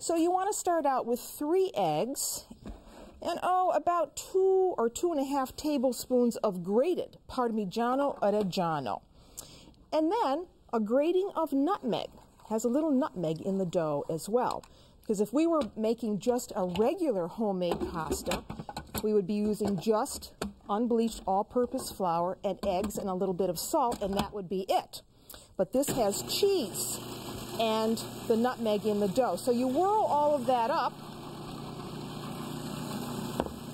So you want to start out with 3 eggs and about 2 or 2.5 tablespoons of grated Parmigiano Reggiano. And then a grating of nutmeg. Has a little nutmeg in the dough as well. Because if we were making just a regular homemade pasta, we would be using just unbleached all-purpose flour and eggs and a little bit of salt, and that would be it. But this has cheese and the nutmeg in the dough. So you whirl all of that up,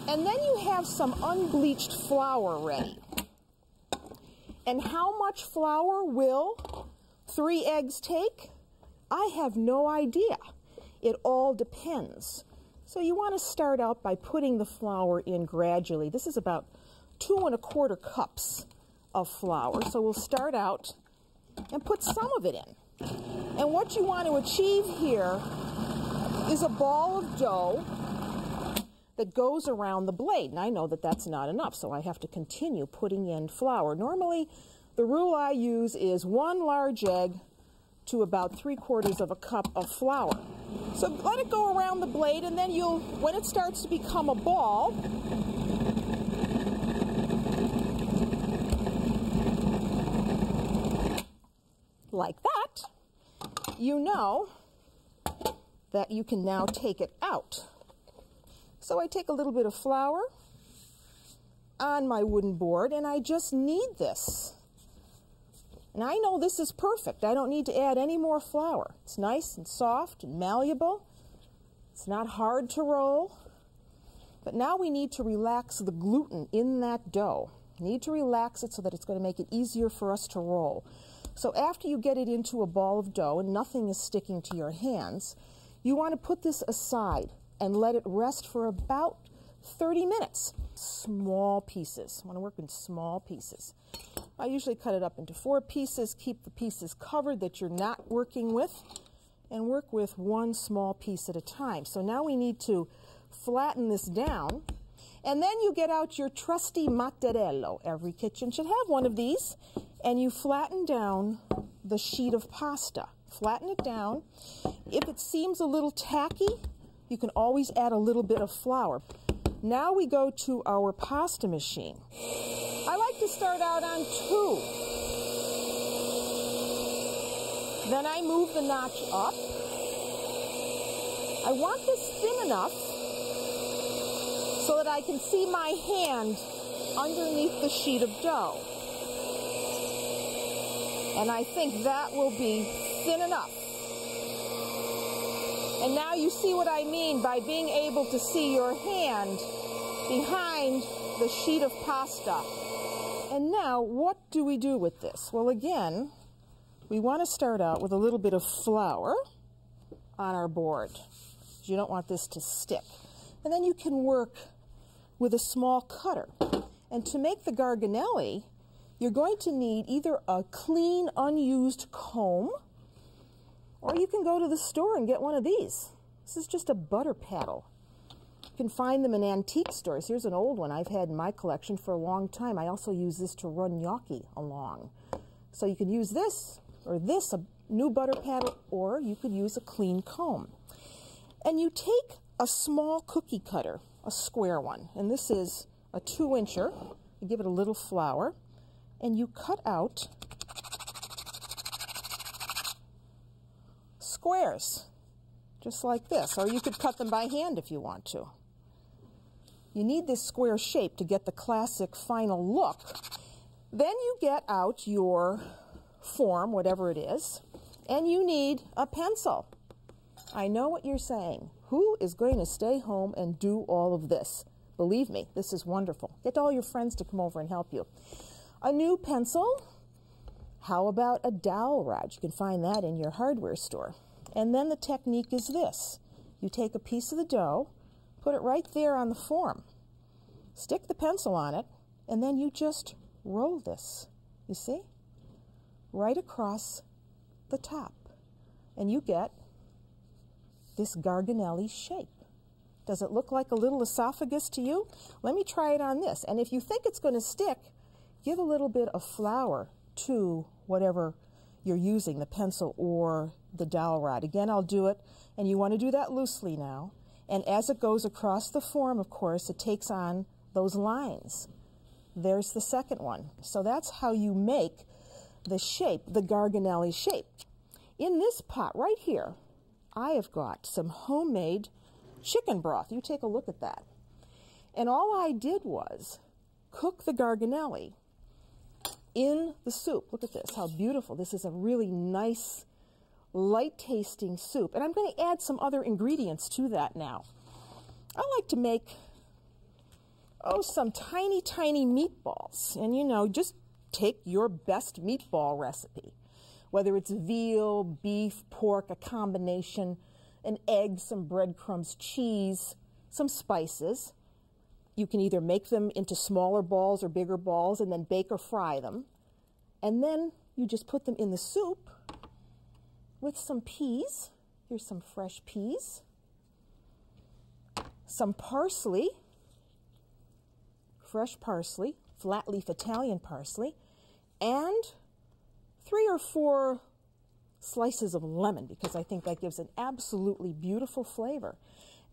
and then you have some unbleached flour ready. And how much flour will 3 eggs take? I have no idea. It all depends. So you want to start out by putting the flour in gradually. This is about 2 1/4 cups of flour. So we'll start out and put some of it in. And what you want to achieve here is a ball of dough that goes around the blade. And I know that that's not enough, so I have to continue putting in flour. Normally, the rule I use is 1 large egg to about 3/4 of a cup of flour. So let it go around the blade, and then when it starts to become a ball, like that, you know that you can now take it out. So I take a little bit of flour on my wooden board, and I just knead this. And I know this is perfect. I don't need to add any more flour. It's nice and soft and malleable. It's not hard to roll. But now we need to relax the gluten in that dough. We need to relax it so that it's going to make it easier for us to roll. So after you get it into a ball of dough and nothing is sticking to your hands, you want to put this aside and let it rest for about 30 minutes. Small pieces. I want to work in small pieces. I usually cut it up into 4 pieces, keep the pieces covered that you're not working with, and work with 1 small piece at a time. So now we need to flatten this down, and then you get out your trusty mattarello. Every kitchen should have one of these, and you flatten down the sheet of pasta. Flatten it down. If it seems a little tacky, you can always add a little bit of flour. Now we go to our pasta machine. I like to start out on 2. Then I move the notch up. I want this thin enough so that I can see my hand underneath the sheet of dough. And I think that will be thin enough. And now you see what I mean by being able to see your hand behind the sheet of pasta. And now, what do we do with this? Well, again, we want to start out with a little bit of flour on our board. You don't want this to stick. And then you can work with a small cutter. And to make the Garganelli, you're going to need either a clean, unused comb, or you can go to the store and get one of these. This is just a butter paddle. You can find them in antique stores. Here's an old one I've had in my collection for a long time. I also use this to run gnocchi along. So you could use this, or this, a new butter paddle, or you could use a clean comb. And you take a small cookie cutter, a square one, and this is a 2-incher. You give it a little flour, and you cut out squares, just like this. Or you could cut them by hand if you want to. You need this square shape to get the classic final look. Then you get out your form, whatever it is, and you need a pencil. I know what you're saying. Who is going to stay home and do all of this? Believe me, this is wonderful. Get all your friends to come over and help you. A new pencil. How about a dowel rod? You can find that in your hardware store. And then the technique is this. You take a piece of the dough, put it right there on the form, stick the pencil on it, and then you just roll this, you see? Right across the top. And you get this Garganelli shape. Does it look like a little esophagus to you? Let me try it on this. And if you think it's going to stick, give a little bit of flour to whatever you're using, the pencil or the dowel rod. Again, I'll do it, and you want to do that loosely now. And as it goes across the form, of course, it takes on those lines. There's the second one. So that's how you make the shape, the Garganelli shape. In this pot right here, I have got some homemade chicken broth. You take a look at that. And all I did was cook the Garganelli in the soup. Look at this, how beautiful. This is a really nice, light-tasting soup. And I'm going to add some other ingredients to that now. I like to make, some tiny, tiny meatballs. And, you know, just take your best meatball recipe, whether it's veal, beef, pork, a combination, an egg, some breadcrumbs, cheese, some spices. You can either make them into smaller balls or bigger balls and then bake or fry them. And then you just put them in the soup with some peas. Here's some fresh peas, some parsley, fresh parsley, flat leaf Italian parsley, and 3 or 4 slices of lemon, because I think that gives an absolutely beautiful flavor.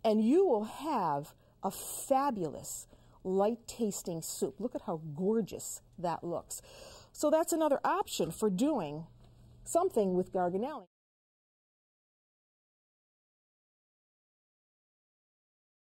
And you will have a fabulous, light-tasting soup. Look at how gorgeous that looks. So that's another option for doing something with Garganelli.